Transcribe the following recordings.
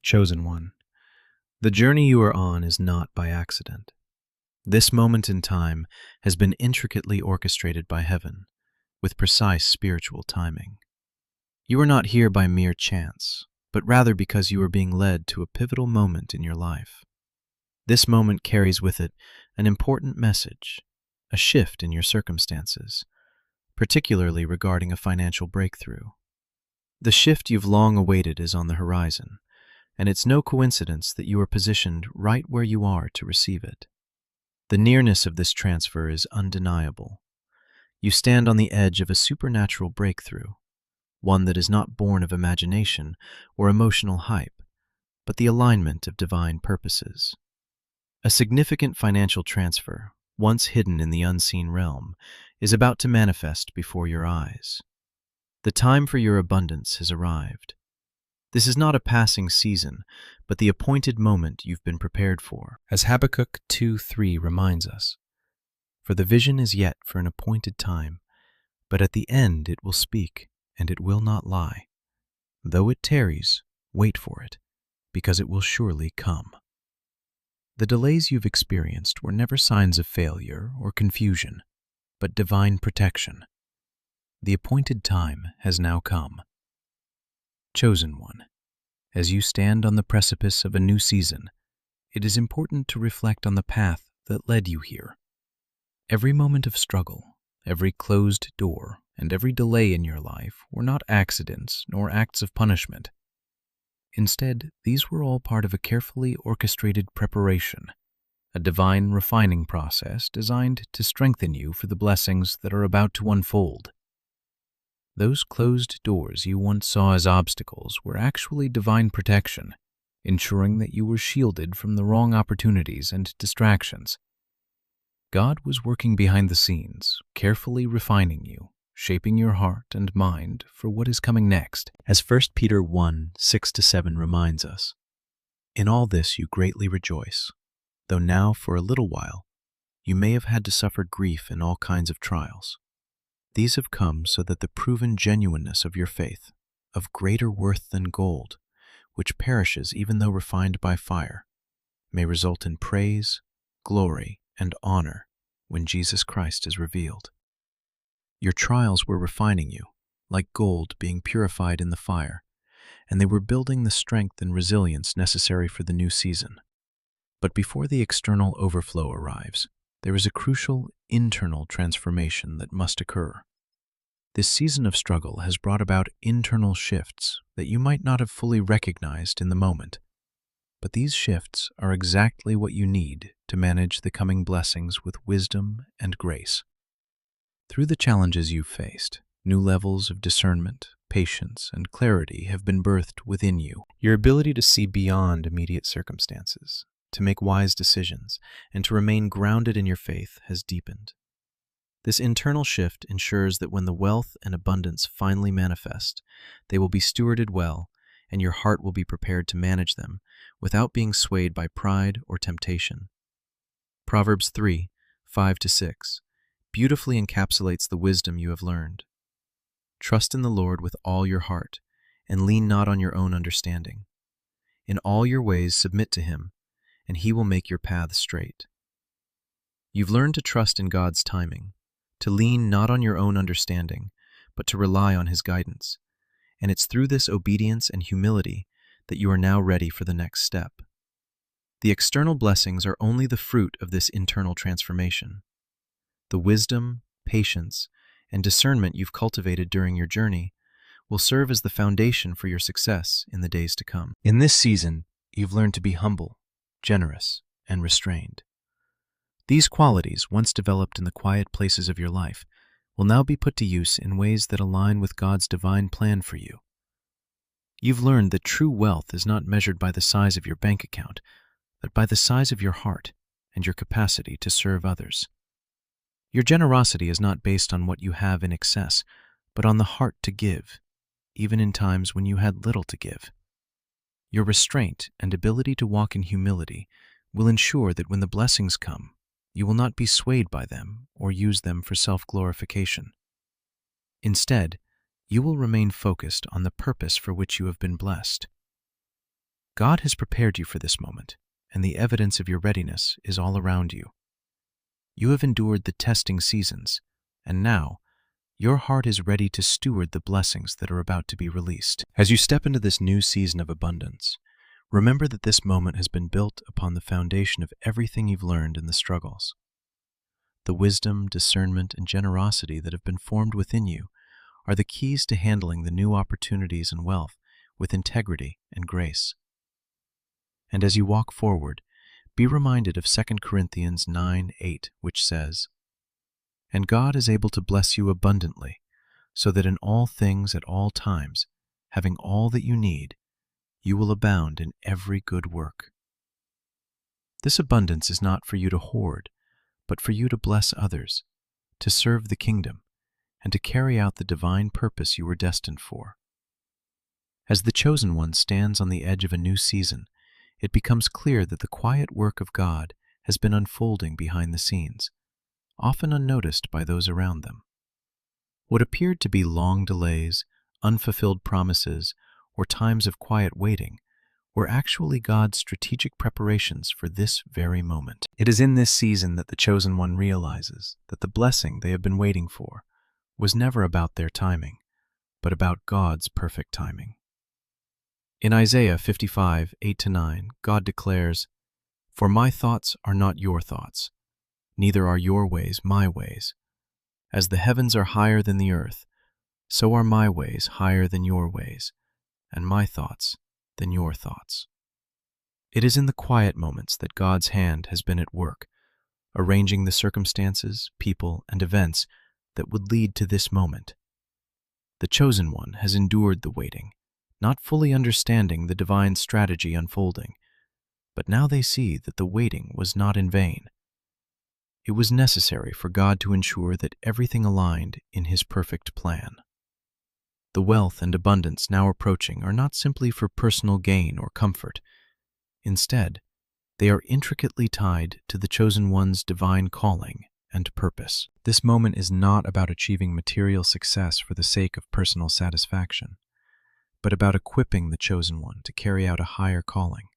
Chosen one, the journey you are on is not by accident. This moment in time has been intricately orchestrated by heaven, with precise spiritual timing. You are not here by mere chance, but rather because you are being led to a pivotal moment in your life. This moment carries with it an important message, a shift in your circumstances, particularly regarding a financial breakthrough. The shift you've long awaited is on the horizon, and it's no coincidence that you are positioned right where you are to receive it. The nearness of this transfer is undeniable. You stand on the edge of a supernatural breakthrough, one that is not born of imagination or emotional hype, but the alignment of divine purposes. A significant financial transfer, once hidden in the unseen realm, is about to manifest before your eyes. The time for your abundance has arrived. This is not a passing season, but the appointed moment you've been prepared for. As Habakkuk 2:3 reminds us, "For the vision is yet for an appointed time, but at the end it will speak, and it will not lie. Though it tarries, wait for it, because it will surely come." The delays you've experienced were never signs of failure or confusion, but divine protection. The appointed time has now come. Chosen one, as you stand on the precipice of a new season, it is important to reflect on the path that led you here. Every moment of struggle, every closed door, and every delay in your life were not accidents nor acts of punishment. Instead, these were all part of a carefully orchestrated preparation, a divine refining process designed to strengthen you for the blessings that are about to unfold. Those closed doors you once saw as obstacles were actually divine protection, ensuring that you were shielded from the wrong opportunities and distractions. God was working behind the scenes, carefully refining you, shaping your heart and mind for what is coming next. As 1 Peter 1:6-7 reminds us, "In all this you greatly rejoice, though now for a little while you may have had to suffer grief in all kinds of trials. These have come so that the proven genuineness of your faith, of greater worth than gold, which perishes even though refined by fire, may result in praise, glory, and honor when Jesus Christ is revealed." Your trials were refining you, like gold being purified in the fire, and they were building the strength and resilience necessary for the new season. But before the external overflow arrives, there is a crucial internal transformation that must occur. This season of struggle has brought about internal shifts that you might not have fully recognized in the moment. But these shifts are exactly what you need to manage the coming blessings with wisdom and grace. Through the challenges you've faced, new levels of discernment, patience, and clarity have been birthed within you. Your ability to see beyond immediate circumstances, to make wise decisions, and to remain grounded in your faith has deepened. This internal shift ensures that when the wealth and abundance finally manifest, they will be stewarded well, and your heart will be prepared to manage them without being swayed by pride or temptation. Proverbs 3:5-6 beautifully encapsulates the wisdom you have learned. "Trust in the Lord with all your heart, and lean not on your own understanding. In all your ways submit to Him, and He will make your paths straight." You've learned to trust in God's timing, to lean not on your own understanding, but to rely on His guidance. And it's through this obedience and humility that you are now ready for the next step. The external blessings are only the fruit of this internal transformation. The wisdom, patience, and discernment you've cultivated during your journey will serve as the foundation for your success in the days to come. In this season, you've learned to be humble, generous, and restrained. These qualities, once developed in the quiet places of your life, will now be put to use in ways that align with God's divine plan for you. You've learned that true wealth is not measured by the size of your bank account, but by the size of your heart and your capacity to serve others. Your generosity is not based on what you have in excess, but on the heart to give, even in times when you had little to give. Your restraint and ability to walk in humility will ensure that when the blessings come, you will not be swayed by them or use them for self-glorification. Instead, you will remain focused on the purpose for which you have been blessed. God has prepared you for this moment, and the evidence of your readiness is all around you. You have endured the testing seasons, and now your heart is ready to steward the blessings that are about to be released. As you step into this new season of abundance, remember that this moment has been built upon the foundation of everything you've learned in the struggles. The wisdom, discernment, and generosity that have been formed within you are the keys to handling the new opportunities and wealth with integrity and grace. And as you walk forward, be reminded of 2 Corinthians 9:8, which says, "And God is able to bless you abundantly, so that in all things at all times, having all that you need, you will abound in every good work." This abundance is not for you to hoard, but for you to bless others, to serve the kingdom, and to carry out the divine purpose you were destined for. As the chosen one stands on the edge of a new season, it becomes clear that the quiet work of God has been unfolding behind the scenes, often unnoticed by those around them. What appeared to be long delays, unfulfilled promises, or times of quiet waiting were actually God's strategic preparations for this very moment. It is in this season that the chosen one realizes that the blessing they have been waiting for was never about their timing, but about God's perfect timing. In Isaiah 55:8-9, God declares, "For my thoughts are not your thoughts, neither are your ways my ways. As the heavens are higher than the earth, so are my ways higher than your ways, and my thoughts than your thoughts." It is in the quiet moments that God's hand has been at work, arranging the circumstances, people, and events that would lead to this moment. The chosen one has endured the waiting, not fully understanding the divine strategy unfolding, but now they see that the waiting was not in vain. It was necessary for God to ensure that everything aligned in His perfect plan. The wealth and abundance now approaching are not simply for personal gain or comfort. Instead, they are intricately tied to the chosen one's divine calling and purpose. This moment is not about achieving material success for the sake of personal satisfaction, but about equipping the chosen one to carry out a higher calling.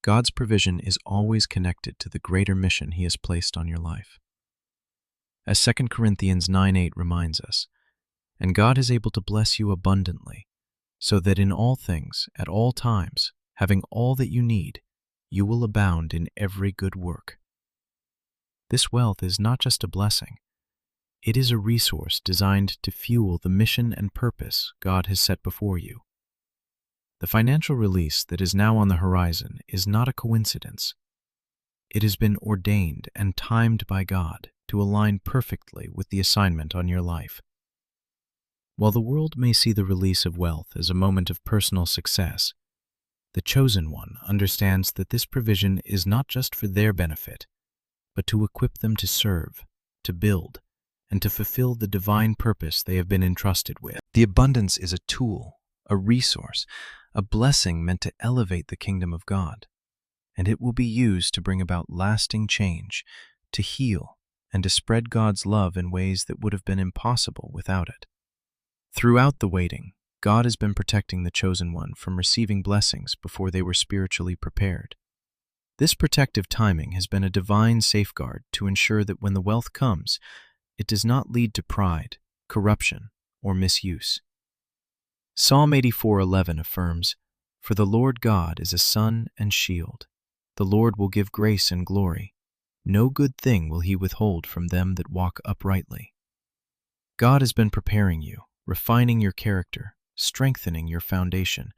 God's provision is always connected to the greater mission He has placed on your life. As 2 Corinthians 9:8 reminds us, "And God is able to bless you abundantly, so that in all things, at all times, having all that you need, you will abound in every good work." This wealth is not just a blessing. It is a resource designed to fuel the mission and purpose God has set before you. The financial release that is now on the horizon is not a coincidence. It has been ordained and timed by God to align perfectly with the assignment on your life. While the world may see the release of wealth as a moment of personal success, the chosen one understands that this provision is not just for their benefit, but to equip them to serve, to build, and to fulfill the divine purpose they have been entrusted with. The abundance is a tool, a resource, a blessing meant to elevate the kingdom of God, and it will be used to bring about lasting change, to heal, and to spread God's love in ways that would have been impossible without it. Throughout the waiting, God has been protecting the chosen one from receiving blessings before they were spiritually prepared. This protective timing has been a divine safeguard to ensure that when the wealth comes, it does not lead to pride, corruption, or misuse. Psalm 84:11 affirms, "For the Lord God is a sun and shield. The Lord will give grace and glory. No good thing will He withhold from them that walk uprightly." God has been preparing you, refining your character, strengthening your foundation,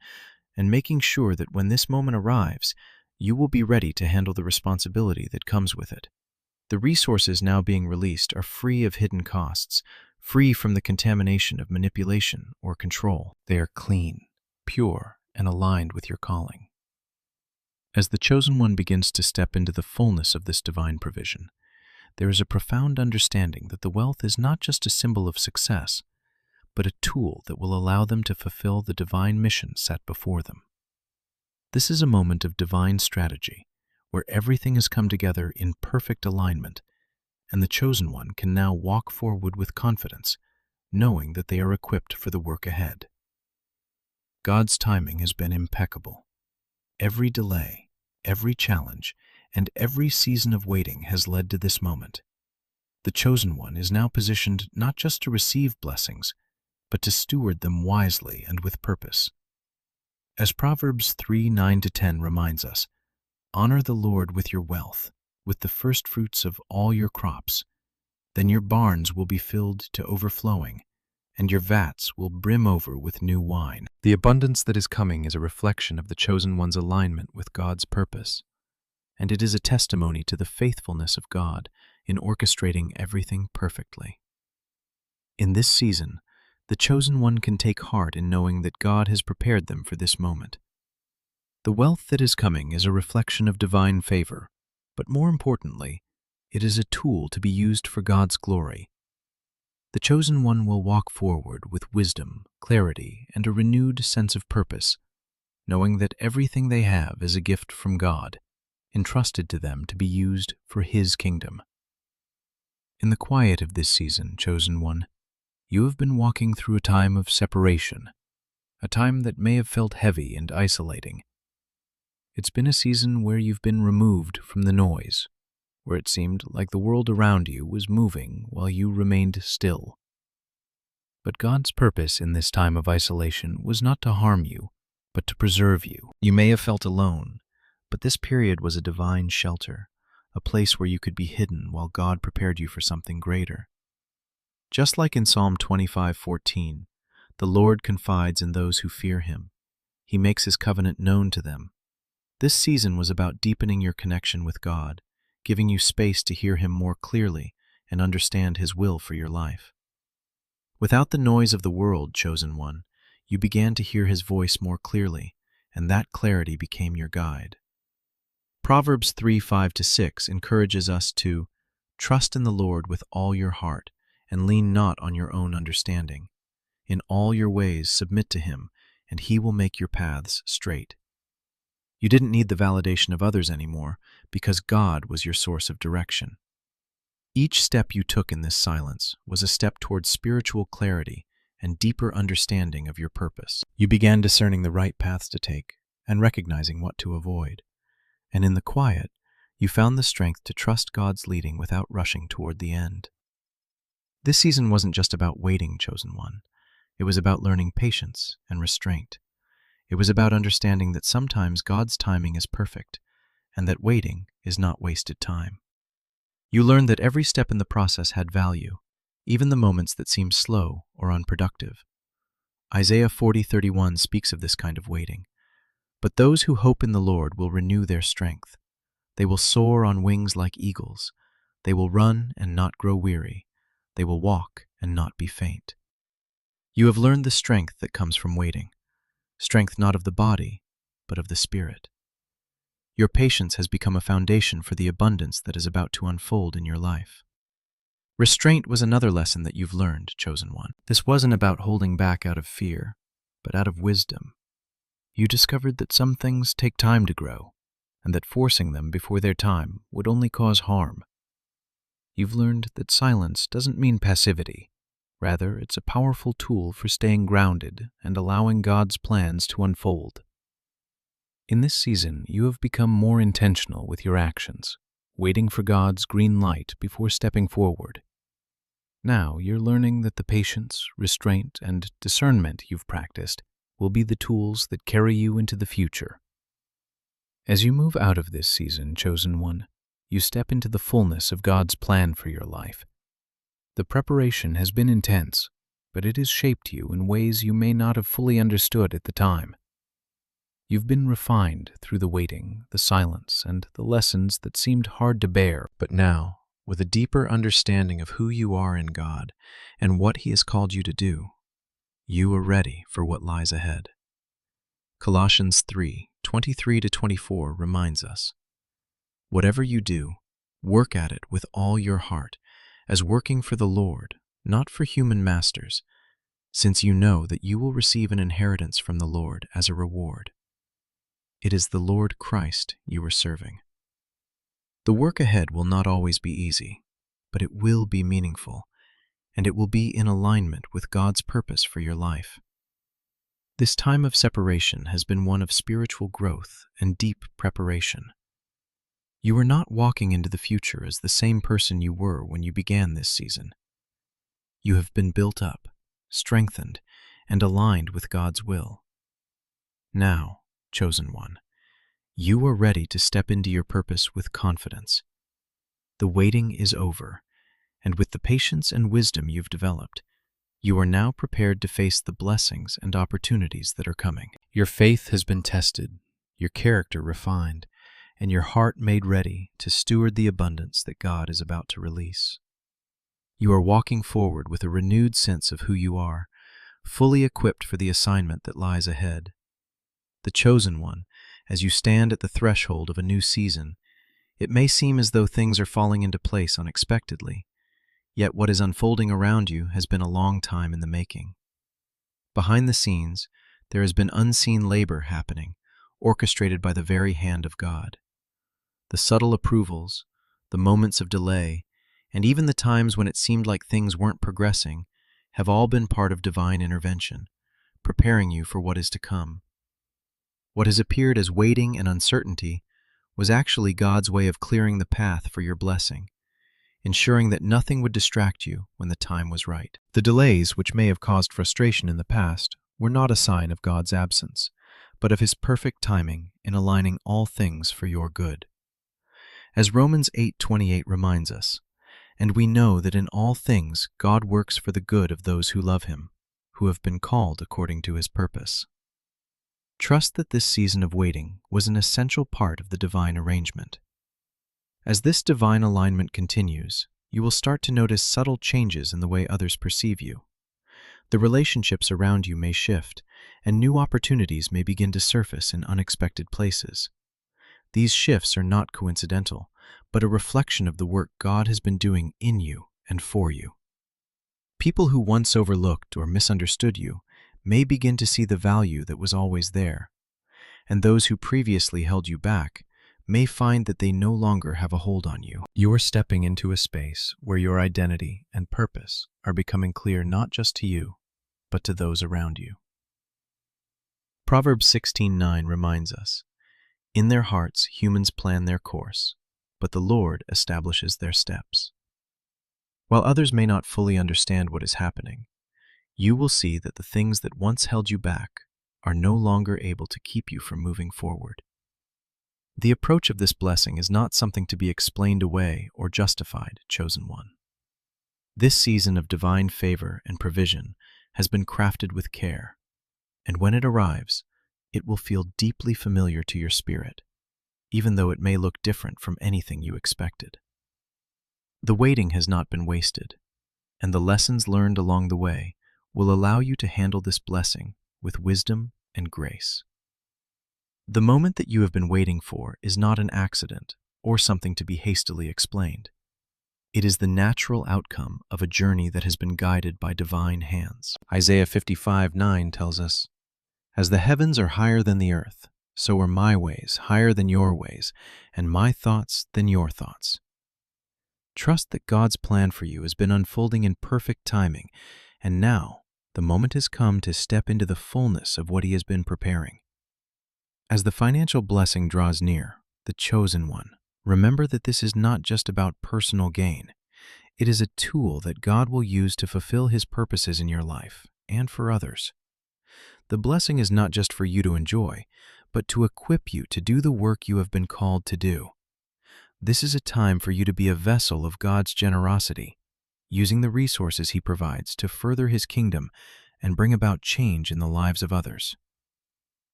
and making sure that when this moment arrives, you will be ready to handle the responsibility that comes with it. The resources now being released are free of hidden costs, free from the contamination of manipulation or control. They are clean, pure, and aligned with your calling. As the chosen one begins to step into the fullness of this divine provision, there is a profound understanding that the wealth is not just a symbol of success, but a tool that will allow them to fulfill the divine mission set before them. This is a moment of divine strategy, where everything has come together in perfect alignment, and the chosen one can now walk forward with confidence, knowing that they are equipped for the work ahead. God's timing has been impeccable, Every delay, every challenge, and every season of waiting has led to this moment. The chosen one is now positioned not just to receive blessings, but to steward them wisely and with purpose. As Proverbs 3:9-10 reminds us, honor the Lord with your wealth, with the first fruits of all your crops. Then your barns will be filled to overflowing, and your vats will brim over with new wine. The abundance that is coming is a reflection of the chosen one's alignment with God's purpose, and it is a testimony to the faithfulness of God in orchestrating everything perfectly. In this season, the chosen one can take heart in knowing that God has prepared them for this moment. The wealth that is coming is a reflection of divine favor, but more importantly, it is a tool to be used for God's glory. The chosen one will walk forward with wisdom, clarity, and a renewed sense of purpose, knowing that everything they have is a gift from God, entrusted to them to be used for His kingdom. In the quiet of this season, chosen one, you have been walking through a time of separation, a time that may have felt heavy and isolating. It's been a season where you've been removed from the noise, where it seemed like the world around you was moving while you remained still. But God's purpose in this time of isolation was not to harm you, but to preserve you. You may have felt alone, but this period was a divine shelter, a place where you could be hidden while God prepared you for something greater. Just like in Psalm 25:14, the Lord confides in those who fear Him. He makes His covenant known to them. This season was about deepening your connection with God, giving you space to hear Him more clearly and understand His will for your life. Without the noise of the world, chosen one, you began to hear His voice more clearly, and that clarity became your guide. Proverbs 3:5-6 encourages us to trust in the Lord with all your heart and lean not on your own understanding. In all your ways submit to Him, and He will make your paths straight. You didn't need the validation of others anymore because God was your source of direction. Each step you took in this silence was a step towards spiritual clarity and deeper understanding of your purpose. You began discerning the right paths to take and recognizing what to avoid. And in the quiet, you found the strength to trust God's leading without rushing toward the end. This season wasn't just about waiting, chosen one. It was about learning patience and restraint. It was about understanding that sometimes God's timing is perfect and that waiting is not wasted time. You learned that every step in the process had value, even the moments that seemed slow or unproductive. Isaiah 40:31 speaks of this kind of waiting. But those who hope in the Lord will renew their strength. They will soar on wings like eagles. They will run and not grow weary. They will walk and not be faint. You have learned the strength that comes from waiting, strength not of the body, but of the spirit. Your patience has become a foundation for the abundance that is about to unfold in your life. Restraint was another lesson that you've learned, chosen one. This wasn't about holding back out of fear, but out of wisdom. You discovered that some things take time to grow, and that forcing them before their time would only cause harm. You've learned that silence doesn't mean passivity. Rather, it's a powerful tool for staying grounded and allowing God's plans to unfold. In this season, you have become more intentional with your actions, waiting for God's green light before stepping forward. Now, you're learning that the patience, restraint, and discernment you've practiced will be the tools that carry you into the future. As you move out of this season, chosen one, you step into the fullness of God's plan for your life. The preparation has been intense, but it has shaped you in ways you may not have fully understood at the time. You've been refined through the waiting, the silence, and the lessons that seemed hard to bear, but now, with a deeper understanding of who you are in God and what He has called you to do, you are ready for what lies ahead. Colossians 3:23-24 reminds us, whatever you do, work at it with all your heart, as working for the Lord, not for human masters, since you know that you will receive an inheritance from the Lord as a reward. It is the Lord Christ you are serving. The work ahead will not always be easy, but it will be meaningful, and it will be in alignment with God's purpose for your life. This time of separation has been one of spiritual growth and deep preparation. You are not walking into the future as the same person you were when you began this season. You have been built up, strengthened, and aligned with God's will. Now, chosen one, you are ready to step into your purpose with confidence. The waiting is over, and with the patience and wisdom you've developed, you are now prepared to face the blessings and opportunities that are coming. Your faith has been tested, your character refined, and your heart made ready to steward the abundance that God is about to release. You are walking forward with a renewed sense of who you are, fully equipped for the assignment that lies ahead. The chosen one, as you stand at the threshold of a new season, it may seem as though things are falling into place unexpectedly, yet what is unfolding around you has been a long time in the making. Behind the scenes, there has been unseen labor happening, orchestrated by the very hand of God. The subtle approvals, the moments of delay, and even the times when it seemed like things weren't progressing, have all been part of divine intervention, preparing you for what is to come. What has appeared as waiting and uncertainty was actually God's way of clearing the path for your blessing, ensuring that nothing would distract you when the time was right. The delays, which may have caused frustration in the past, were not a sign of God's absence, but of His perfect timing in aligning all things for your good. As Romans 8:28 reminds us, "And we know that in all things God works for the good of those who love Him, who have been called according to His purpose." Trust that this season of waiting was an essential part of the divine arrangement. As this divine alignment continues, you will start to notice subtle changes in the way others perceive you. The relationships around you may shift, and new opportunities may begin to surface in unexpected places. These shifts are not coincidental, but a reflection of the work God has been doing in you and for you. People who once overlooked or misunderstood you may begin to see the value that was always there, and those who previously held you back may find that they no longer have a hold on you. You are stepping into a space where your identity and purpose are becoming clear not just to you, but to those around you. Proverbs 16:9 reminds us, "In their hearts humans plan their course, but the Lord establishes their steps." While others may not fully understand what is happening, you will see that the things that once held you back are no longer able to keep you from moving forward. The approach of this blessing is not something to be explained away or justified, chosen one. This season of divine favor and provision has been crafted with care, and when it arrives, it will feel deeply familiar to your spirit, even though it may look different from anything you expected. The waiting has not been wasted, and the lessons learned along the way will allow you to handle this blessing with wisdom and grace. The moment that you have been waiting for is not an accident or something to be hastily explained. It is the natural outcome of a journey that has been guided by divine hands. Isaiah 55:9 tells us, "As the heavens are higher than the earth, so are my ways higher than your ways, and my thoughts than your thoughts." Trust that God's plan for you has been unfolding in perfect timing, and now the moment has come to step into the fullness of what He has been preparing. As the financial blessing draws near, the chosen one, remember that this is not just about personal gain. It is a tool that God will use to fulfill His purposes in your life and for others. The blessing is not just for you to enjoy, but to equip you to do the work you have been called to do. This is a time for you to be a vessel of God's generosity, using the resources He provides to further His kingdom and bring about change in the lives of others.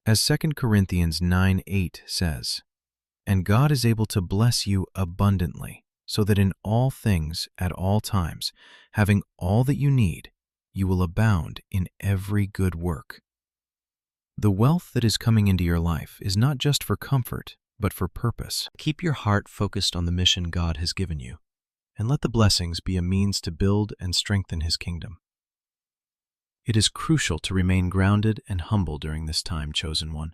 As 2 Corinthians 9:8 says, "And God is able to bless you abundantly, so that in all things at all times, having all that you need, you will abound in every good work." The wealth that is coming into your life is not just for comfort, but for purpose. Keep your heart focused on the mission God has given you, and let the blessings be a means to build and strengthen His kingdom. It is crucial to remain grounded and humble during this time, chosen one.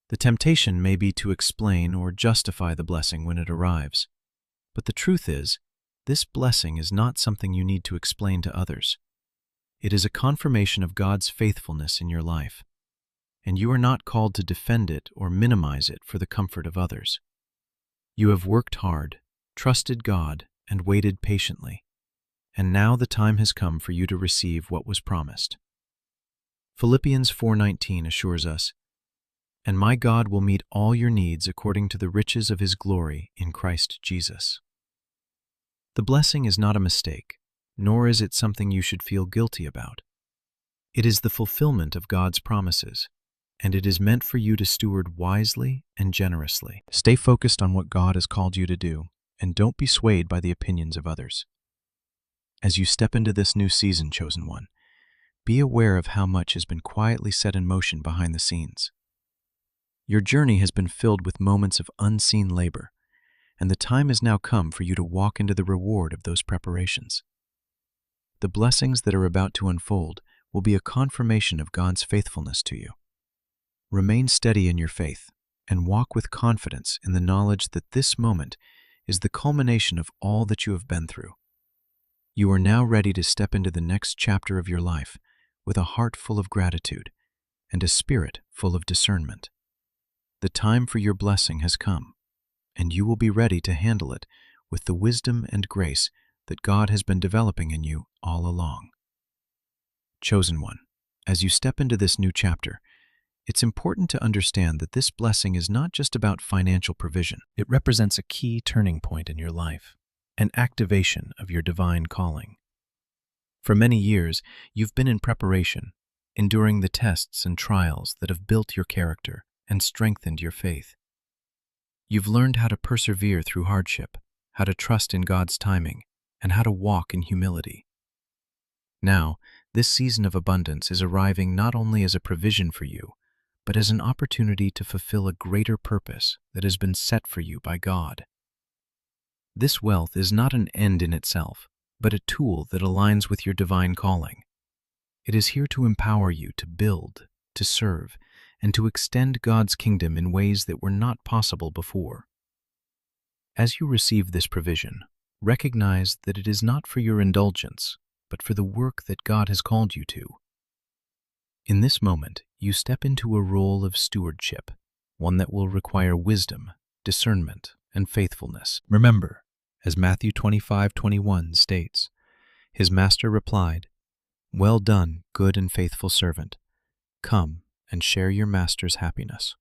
The temptation may be to explain or justify the blessing when it arrives, but the truth is, this blessing is not something you need to explain to others. It is a confirmation of God's faithfulness in your life, and you are not called to defend it or minimize it for the comfort of others. You have worked hard, trusted God, and waited patiently, and now the time has come for you to receive what was promised. Philippians 4:19 assures us, "And my God will meet all your needs according to the riches of his glory in Christ Jesus." The blessing is not a mistake, nor is it something you should feel guilty about. It is the fulfillment of God's promises, and it is meant for you to steward wisely and generously. Stay focused on what God has called you to do, and don't be swayed by the opinions of others. As you step into this new season, chosen one, be aware of how much has been quietly set in motion behind the scenes. Your journey has been filled with moments of unseen labor, and the time has now come for you to walk into the reward of those preparations. The blessings that are about to unfold will be a confirmation of God's faithfulness to you. Remain steady in your faith and walk with confidence in the knowledge that this moment is the culmination of all that you have been through. You are now ready to step into the next chapter of your life with a heart full of gratitude and a spirit full of discernment. The time for your blessing has come, and you will be ready to handle it with the wisdom and grace that God has been developing in you all along. Chosen one, as you step into this new chapter, it's important to understand that this blessing is not just about financial provision. It represents a key turning point in your life, an activation of your divine calling. For many years, you've been in preparation, enduring the tests and trials that have built your character and strengthened your faith. You've learned how to persevere through hardship, how to trust in God's timing, and how to walk in humility. Now, this season of abundance is arriving not only as a provision for you, but as an opportunity to fulfill a greater purpose that has been set for you by God. This wealth is not an end in itself, but a tool that aligns with your divine calling. It is here to empower you to build, to serve, and to extend God's kingdom in ways that were not possible before. As you receive this provision, recognize that it is not for your indulgence, but for the work that God has called you to. In this moment, you step into a role of stewardship, one that will require wisdom, discernment, and faithfulness. Remember, as Matthew 25:21 states, his master replied, "Well done, good and faithful servant. Come and share your master's happiness."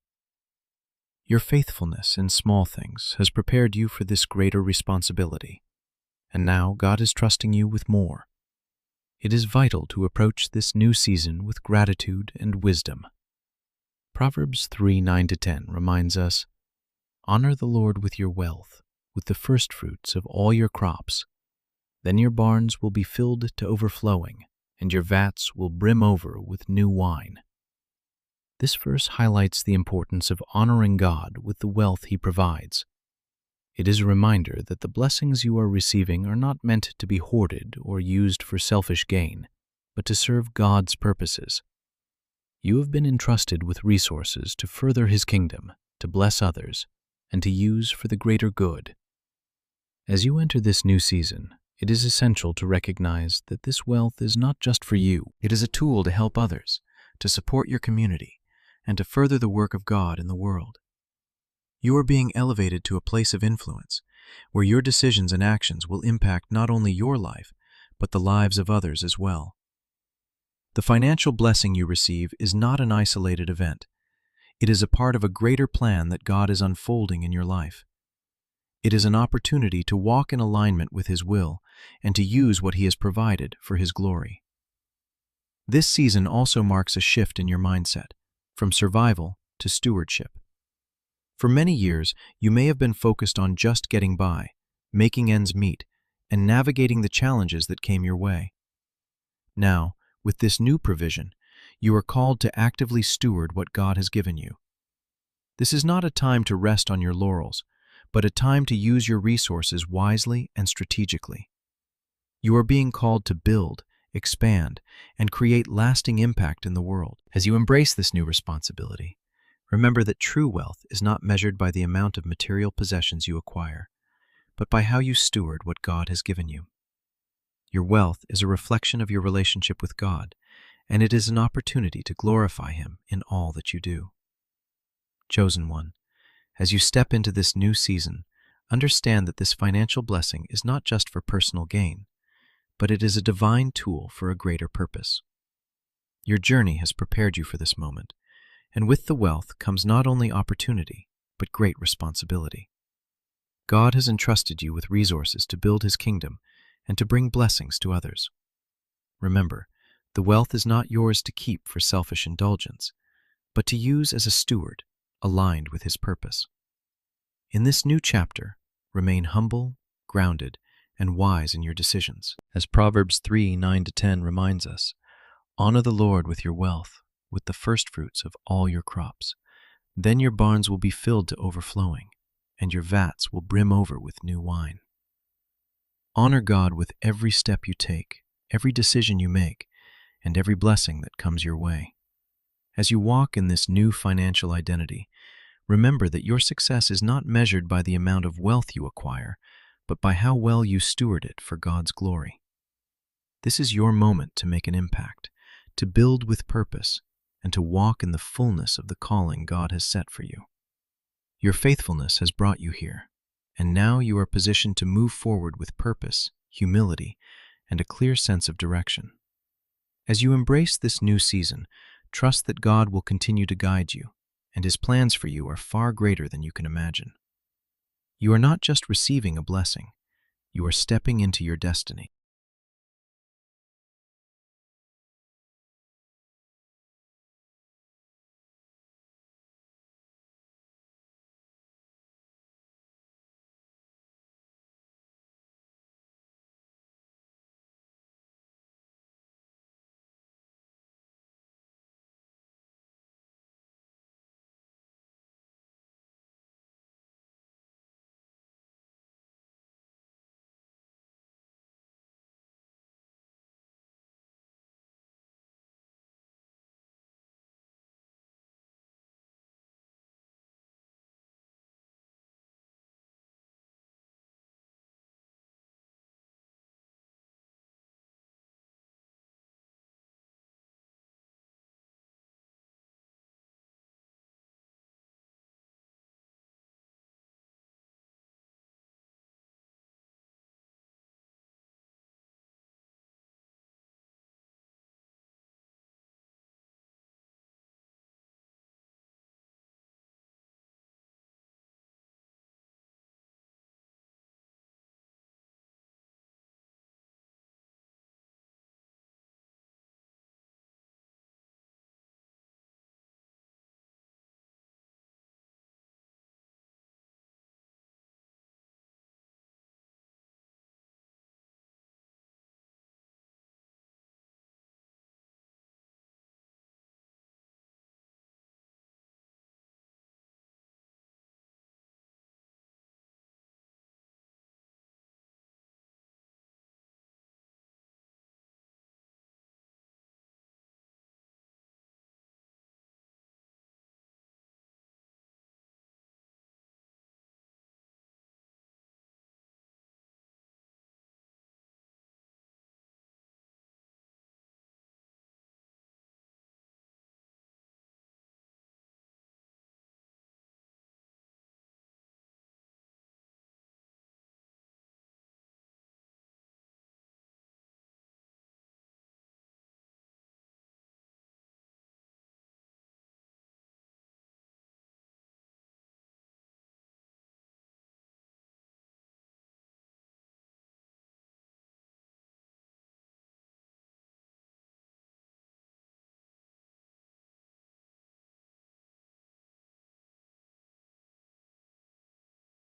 Your faithfulness in small things has prepared you for this greater responsibility, and now God is trusting you with more. It is vital to approach this new season with gratitude and wisdom. Proverbs 3:9-10 reminds us, "Honor the Lord with your wealth, with the firstfruits of all your crops. Then your barns will be filled to overflowing, and your vats will brim over with new wine." This verse highlights the importance of honoring God with the wealth He provides. It is a reminder that the blessings you are receiving are not meant to be hoarded or used for selfish gain, but to serve God's purposes. You have been entrusted with resources to further His kingdom, to bless others, and to use for the greater good. As you enter this new season, it is essential to recognize that this wealth is not just for you. It is a tool to help others, to support your community, and to further the work of God in the world. You are being elevated to a place of influence, where your decisions and actions will impact not only your life, but the lives of others as well. The financial blessing you receive is not an isolated event. It is a part of a greater plan that God is unfolding in your life. It is an opportunity to walk in alignment with His will and to use what He has provided for His glory. This season also marks a shift in your mindset, from survival to stewardship. For many years, you may have been focused on just getting by, making ends meet, and navigating the challenges that came your way. Now, with this new provision, you are called to actively steward what God has given you. This is not a time to rest on your laurels, but a time to use your resources wisely and strategically. You are being called to build, expand, and create lasting impact in the world. As you embrace this new responsibility, remember that true wealth is not measured by the amount of material possessions you acquire, but by how you steward what God has given you. Your wealth is a reflection of your relationship with God, and it is an opportunity to glorify Him in all that you do. Chosen one, as you step into this new season, understand that this financial blessing is not just for personal gain, but it is a divine tool for a greater purpose. Your journey has prepared you for this moment, and with the wealth comes not only opportunity, but great responsibility. God has entrusted you with resources to build His kingdom and to bring blessings to others. Remember, the wealth is not yours to keep for selfish indulgence, but to use as a steward, aligned with His purpose. In this new chapter, remain humble, grounded, and wise in your decisions. As Proverbs 3:9-10 reminds us, honor the Lord with your wealth, with the firstfruits of all your crops. Then your barns will be filled to overflowing, and your vats will brim over with new wine. Honor God with every step you take, every decision you make, and every blessing that comes your way. As you walk in this new financial identity, remember that your success is not measured by the amount of wealth you acquire, but by how well you steward it for God's glory. This is your moment to make an impact, to build with purpose, and to walk in the fullness of the calling God has set for you. Your faithfulness has brought you here, and now you are positioned to move forward with purpose, humility, and a clear sense of direction. As you embrace this new season, trust that God will continue to guide you, and His plans for you are far greater than you can imagine. You are not just receiving a blessing, you are stepping into your destiny.